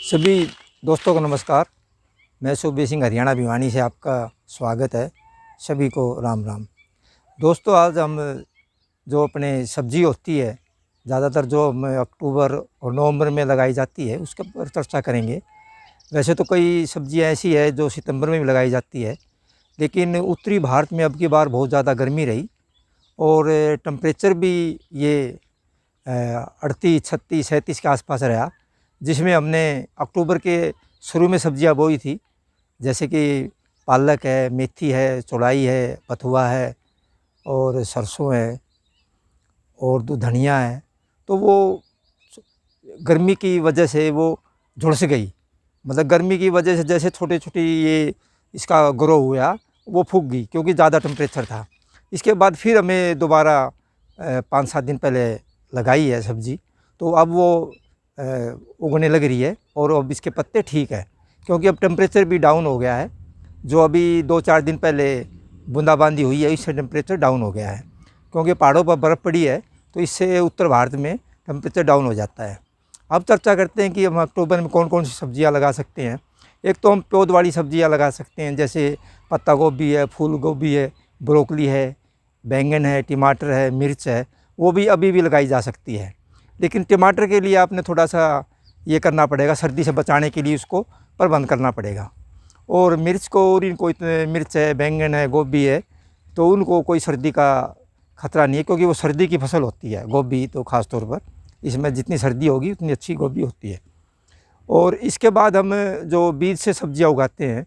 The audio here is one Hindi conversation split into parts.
सभी दोस्तों को नमस्कार। मैं सुखबीर सिंह हरियाणा भिवानी से आपका स्वागत है। सभी को राम राम। दोस्तों, आज हम जो अपने सब्जी होती है, ज़्यादातर जो हम अक्टूबर और नवंबर में लगाई जाती है उसके ऊपर चर्चा करेंगे। वैसे तो कई सब्जियां ऐसी है जो सितंबर में भी लगाई जाती है, लेकिन उत्तरी भारत में अब की बार बहुत ज़्यादा गर्मी रही और टेम्परेचर भी ये 38, 36, 37 के आसपास रहा, जिसमें हमने अक्टूबर के शुरू में सब्जियां बोई थी, जैसे कि पालक है, मेथी है, चौलाई है, बथुआ है और सरसों है और धनिया है। तो वो गर्मी की वजह से वो झुलस गई। मतलब गर्मी की वजह से जैसे छोटे छोटी ये इसका ग्रो हुआ वो फूक गई क्योंकि ज़्यादा टेम्परेचर था। इसके बाद फिर हमें दोबारा 5-7 दिन पहले लगाई है सब्ज़ी, तो अब वो उगने लग रही है और अब इसके पत्ते ठीक है क्योंकि अब टेम्परेचर भी डाउन हो गया है। जो अभी 2-4 दिन पहले बूंदाबांदी हुई है, इससे टेम्परेचर डाउन हो गया है क्योंकि पहाड़ों पर बर्फ़ पड़ी है, तो इससे उत्तर भारत में टेम्परेचर डाउन हो जाता है। अब चर्चा करते हैं कि हम अक्टूबर में कौन कौन सी सब्ज़ियाँ लगा सकते हैं। एक तो हम पौध वाली सब्ज़ियाँ लगा सकते हैं, जैसे पत्ता गोभी है, फूल गोभी है, ब्रोकली है, बैंगन है, टमाटर है, मिर्च है, वो भी अभी भी लगाई जा सकती है। लेकिन टमाटर के लिए आपने थोड़ा सा ये करना पड़ेगा, सर्दी से बचाने के लिए उसको प्रबंध करना पड़ेगा। और मिर्च को, और इनको इतने मिर्च है, बैंगन है, गोभी है, तो उनको कोई सर्दी का खतरा नहीं है क्योंकि वो सर्दी की फसल होती है। गोभी तो ख़ास तौर पर इसमें जितनी सर्दी होगी उतनी अच्छी गोभी होती है। और इसके बाद हम जो बीज से सब्जियां उगाते हैं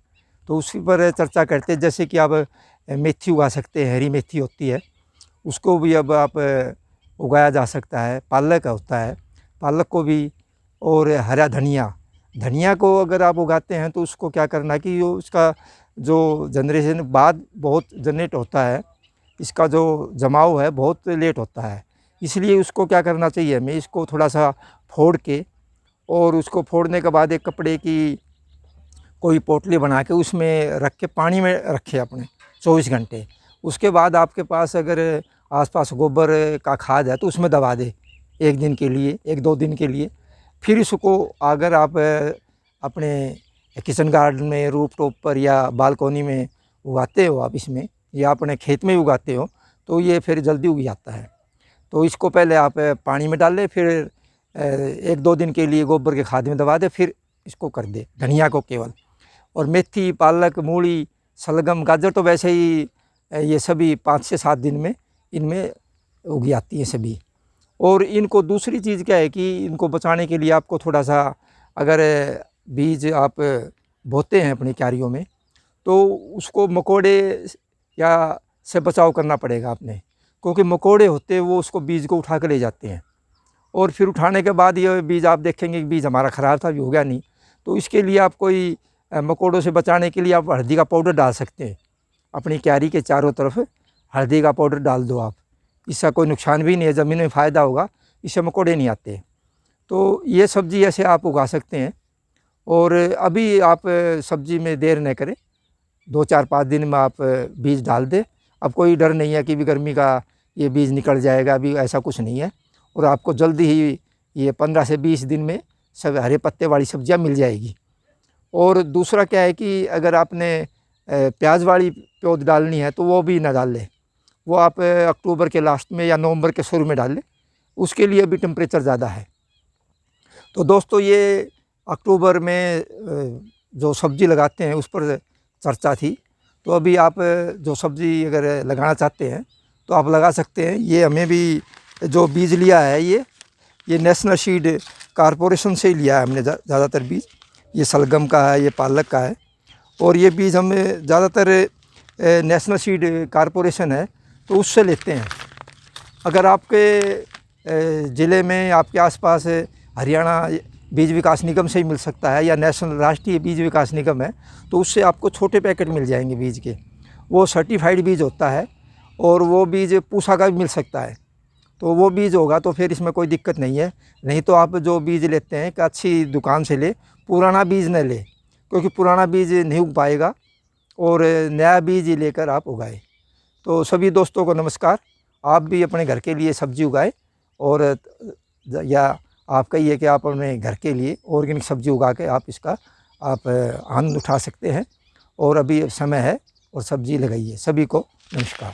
तो उसी पर चर्चा करते हैं। जैसे कि आप मेथी उगा सकते हैं, हरी मेथी होती है, उसको भी अब आप उगाया जा सकता है। पालक होता है, पालक को भी, और हरा धनिया, धनिया को अगर आप उगाते हैं तो उसको क्या करना है कि उसका जो जनरेशन बाद बहुत जनरेट होता है, इसका जो जमाव है बहुत लेट होता है। इसलिए उसको क्या करना चाहिए, हमें इसको थोड़ा सा फोड़ के, और उसको फोड़ने के बाद एक कपड़े की कोई पोटली बना के उसमें रख के पानी में रखे अपने 24 घंटे। उसके बाद आपके पास अगर आसपास गोबर का खाद है तो उसमें दबा दे 1 दिन के लिए, 1-2 दिन के लिए। फिर इसको अगर आप अपने किचन गार्डन में, रूफ टॉप पर या बालकोनी में उगाते हो आप इसमें, या अपने खेत में उगाते हो, तो ये फिर जल्दी उग जाता है। तो इसको पहले आप पानी में डाल लें, फिर 1-2 दिन के लिए गोबर के खाद में दबा दे, फिर इसको कर दे धनिया को केवल। और मेथी, पालक, मूली, शलगम, गाजर तो वैसे ही ये सभी 5 से 7 दिन में इनमें उग जाती हैं सभी। और इनको दूसरी चीज़ क्या है कि इनको बचाने के लिए आपको थोड़ा सा, अगर बीज आप बोते हैं अपनी क्यारियों में, तो उसको मकोड़े या से बचाव करना पड़ेगा आपने, क्योंकि मकोड़े होते हैं वो उसको बीज को उठा कर ले जाते हैं। और फिर उठाने के बाद ये बीज आप देखेंगे कि बीज हमारा ख़राब था, भी हो गया नहीं। तो इसके लिए आप कोई मकोड़ों से बचाने के लिए आप हल्दी का पाउडर डाल सकते हैं। अपनी क्यारी के चारों तरफ हल्दी का पाउडर डाल दो आप, इसका कोई नुकसान भी नहीं है, ज़मीन में फ़ायदा होगा, इससे मकोड़े नहीं आते। तो ये सब्ज़ी ऐसे आप उगा सकते हैं। और अभी आप सब्ज़ी में देर न करें, 2-4-5 दिन में आप बीज डाल दें। अब कोई डर नहीं है कि भी गर्मी का ये बीज निकल जाएगा, अभी ऐसा कुछ नहीं है। और आपको जल्दी ही ये 15 से 20 दिन में सब हरे पत्ते वाली सब्जियां मिल जाएगी। और दूसरा क्या है कि अगर आपने प्याज वाली पौध डालनी है तो वो भी ना डाल लें, वो आप अक्टूबर के लास्ट में या नवंबर के शुरू में डाल लें, उसके लिए भी टेम्परेचर ज़्यादा है। तो दोस्तों, ये अक्टूबर में जो सब्ज़ी लगाते हैं उस पर चर्चा थी। तो अभी आप जो सब्ज़ी अगर लगाना चाहते हैं तो आप लगा सकते हैं। ये हमें भी जो बीज लिया है ये नेशनल सीड कॉरपोरेशन से ही लिया है हमने ज़्यादातर बीज। ये शलगम का है, ये पालक का है, और ये बीज हम ज़्यादातर नेशनल सीड कॉरपोरेशन है तो उससे लेते हैं। अगर आपके ज़िले में, आपके आसपास हरियाणा बीज विकास निगम से ही मिल सकता है, या नेशनल राष्ट्रीय बीज विकास निगम है, तो उससे आपको छोटे पैकेट मिल जाएंगे बीज के। वो सर्टिफाइड बीज होता है, और वो बीज पूसा का भी मिल सकता है। तो वो बीज होगा तो फिर इसमें कोई दिक्कत नहीं है। नहीं तो आप जो बीज लेते हैं कि अच्छी दुकान से ले, पुराना बीज न ले, क्योंकि पुराना बीज नहीं उग पाएगा, और नया बीज लेकर आप उगाए। तो सभी दोस्तों को नमस्कार। आप भी अपने घर के लिए सब्ज़ी उगाएं, और या आप कहिए कि आप अपने घर के लिए ऑर्गेनिक सब्जी उगा के आप इसका आप आनंद उठा सकते हैं। और अभी समय है और सब्जी लगाइए। सभी को नमस्कार।